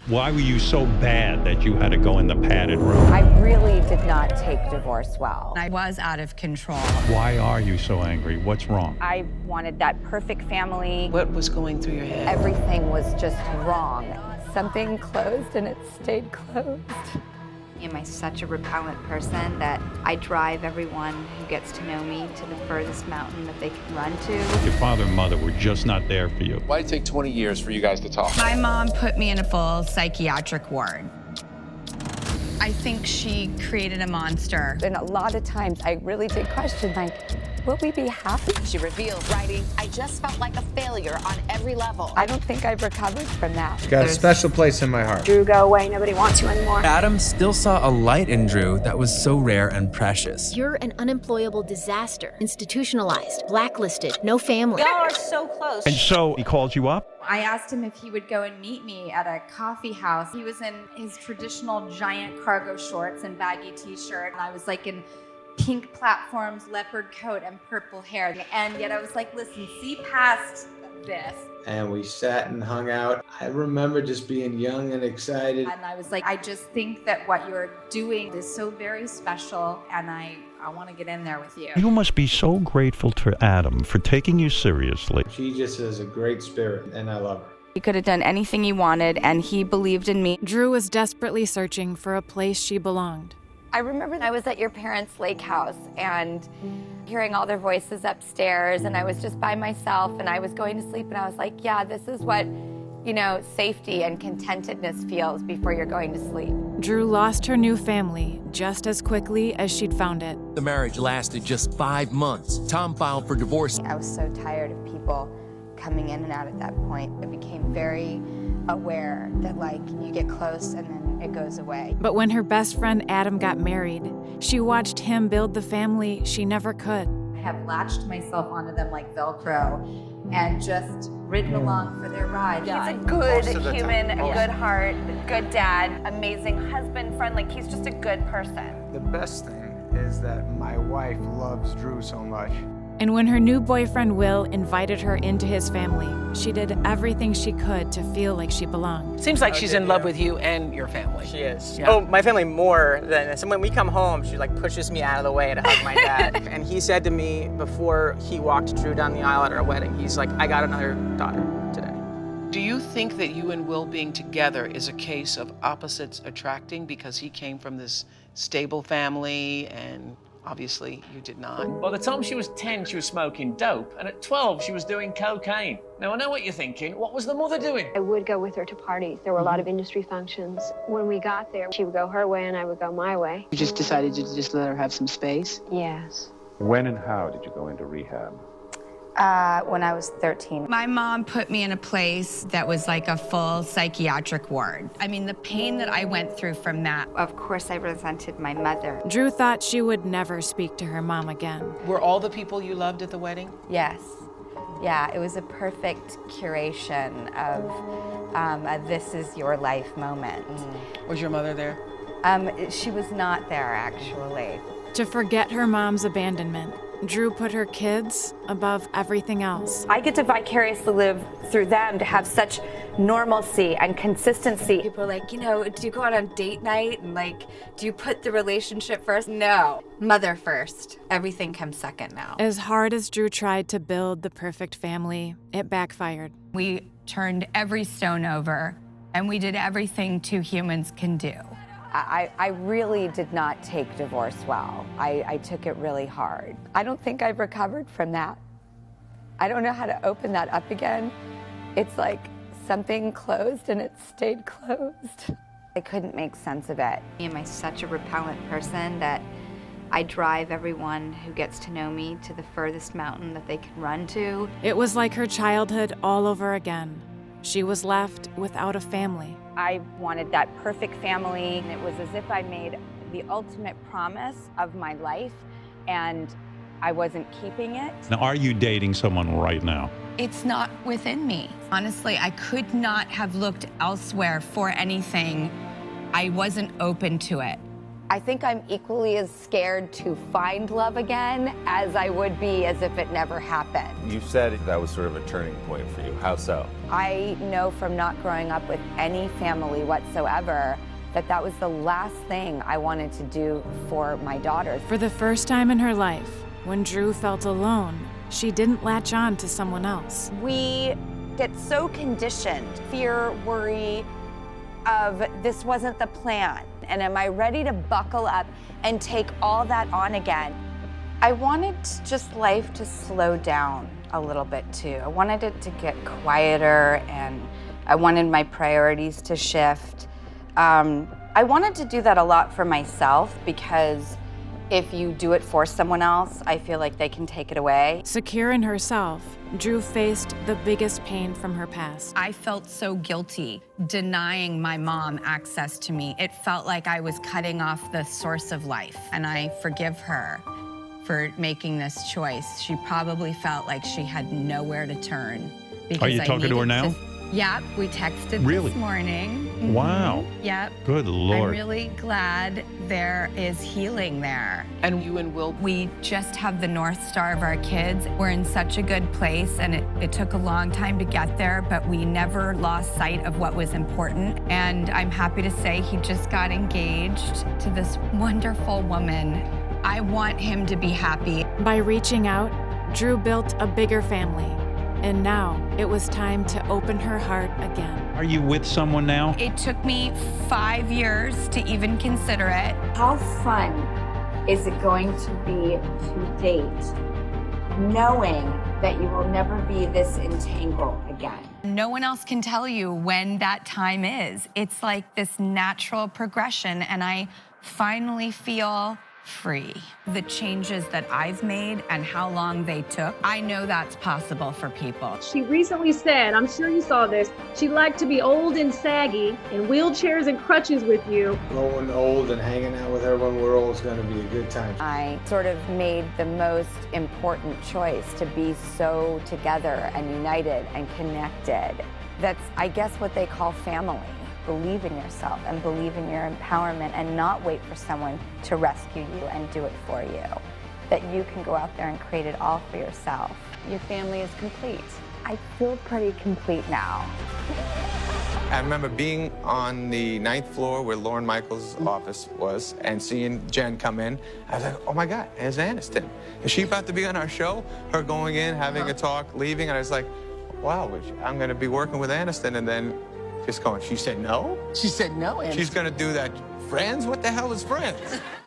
Why were you so bad that you had to go in the padded room? I really did not take divorce well. I was out of control. Why are you so angry? What's wrong? I wanted that perfect family. What was going through your head? Everything was just wrong. Something closed and it stayed closed. Am I such a repellent person that I drive everyone who gets to know me to the furthest mountain that they can run to? Your father and mother were just not there for you. Why did it take 20 years for you guys to talk? My mom put me in a full psychiatric ward. I think she created a monster. And a lot of times I really did question, like, will we be happy? She revealed, writing, I just felt like a failure on every level. I don't think I've recovered from that. She's got a special place in my heart. Drew, go away. Nobody wants you anymore. Adam still saw a light in Drew that was so rare and precious. You're an unemployable disaster. Institutionalized, blacklisted, no family. Y'all are so close. And so he calls you up? I asked him if he would go and meet me at a coffee house. He was in his traditional giant cargo shorts and baggy t-shirt, and I was like in pink platforms, leopard coat, and purple hair. And yet I was like, listen, see past this. And we sat and hung out. I remember just being young and excited. And I was like, I just think that what you're doing is so very special, and I want to get in there with you. You must be so grateful to Adam for taking you seriously. She just has a great spirit, and I love her. He could have done anything he wanted, and he believed in me. Drew was desperately searching for a place she belonged. I remember I was at your parents' lake house and hearing all their voices upstairs, and I was just by myself, and I was going to sleep, and I was like, yeah, this is what, safety and contentedness feels before you're going to sleep. Drew lost her new family just as quickly as she'd found it. The marriage lasted just 5 months. Tom filed for divorce. I was so tired of people coming in and out at that point. I became very aware that, you get close and then it goes away. But when her best friend Adam got married, she watched him build the family she never could. I have latched myself onto them like Velcro and just ridden along for their ride. He's a good human, a good heart, a good dad, amazing husband, friend. He's just a good person. The best thing is that my wife loves Drew so much. And when her new boyfriend Will invited her into his family, she did everything she could to feel like she belonged. Seems like she's in love with you and your family. She is. Yeah. Oh, my family more than this. And when we come home, she pushes me out of the way to hug my dad. And he said to me before he walked Drew down the aisle at our wedding, he's like, I got another daughter today. Do you think that you and Will being together is a case of opposites attracting because he came from this stable family and obviously you did not? By the time she was 10, she was smoking dope, and at 12, she was doing cocaine. Now, I know what you're thinking. What was the mother doing? I would go with her to parties. There were a lot of industry functions. When we got there, she would go her way and I would go my way. You just decided to just let her have some space? Yes. When and how did you go into rehab? When I was 13. My mom put me in a place that was like a full psychiatric ward. I mean, the pain that I went through from that. Of course, I resented my mother. Drew thought she would never speak to her mom again. Were all the people you loved at the wedding? Yes. Yeah, it was a perfect curation of a this is your life moment. Was your mother there? She was not there, actually. To forget her mom's abandonment, Drew put her kids above everything else. I get to vicariously live through them, to have such normalcy and consistency. People are like, do you go out on date night and do you put the relationship first? No, mother first. Everything comes second now. As hard as Drew tried to build the perfect family, it backfired. We turned every stone over, and we did everything two humans can do. I really did not take divorce well. I took it really hard. I don't think I've recovered from that. I don't know how to open that up again. It's like something closed and it stayed closed. I couldn't make sense of it. Am I such a repellent person that I drive everyone who gets to know me to the furthest mountain that they can run to? It was like her childhood all over again. She was left without a family. I wanted that perfect family. It was as if I made the ultimate promise of my life and I wasn't keeping it. Now, are you dating someone right now? It's not within me. Honestly, I could not have looked elsewhere for anything. I wasn't open to it. I think I'm equally as scared to find love again as I would be as if it never happened. You said that was sort of a turning point for you. How so? I know from not growing up with any family whatsoever that that was the last thing I wanted to do for my daughter. For the first time in her life, when Drew felt alone, she didn't latch on to someone else. We get so conditioned, fear, worry, of this wasn't the plan, and am I ready to buckle up and take all that on again? I wanted just life to slow down a little bit too. I wanted it to get quieter, and I wanted my priorities to shift. I wanted to do that a lot for myself, because if you do it for someone else, I feel like they can take it away. Secure in herself, Drew faced the biggest pain from her past. I felt so guilty denying my mom access to me. It felt like I was cutting off the source of life, and I forgive her for making this choice. She probably felt like she had nowhere to turn. Are you talking to her now? Yep, we texted this morning. Wow. Yep. Good Lord. I'm really glad there is healing there. And you and Will? We just have the North Star of our kids. We're in such a good place, and it took a long time to get there, but we never lost sight of what was important. And I'm happy to say he just got engaged to this wonderful woman. I want him to be happy. By reaching out, Drew built a bigger family. And now it was time to open her heart again. Are you with someone now? It took me 5 years to even consider it. How fun is it going to be to date, knowing that you will never be this entangled again? No one else can tell you when that time is. It's like this natural progression, and I finally feel free. The changes that I've made and how long they took, I know that's possible for people. She recently said, I'm sure you saw this, she'd like to be old and saggy in wheelchairs and crutches with you. Growing old and hanging out with her when we're old is going to be a good time. I sort of made the most important choice to be so together and united and connected. That's, I guess, what they call family. Believe in yourself and believe in your empowerment, and not wait for someone to rescue you and do it for you. That you can go out there and create it all for yourself. Your family is complete. I feel pretty complete now. I remember being on the 9th floor where Lorne Michaels' office was and seeing Jen come in. I was like, oh my God, there's Aniston. Is she about to be on our show? Her going in, having a talk, leaving, and I was like, wow, I'm gonna be working with Aniston, and then just going, she said no? She said no, and she's gonna do that. Friends? What the hell is Friends?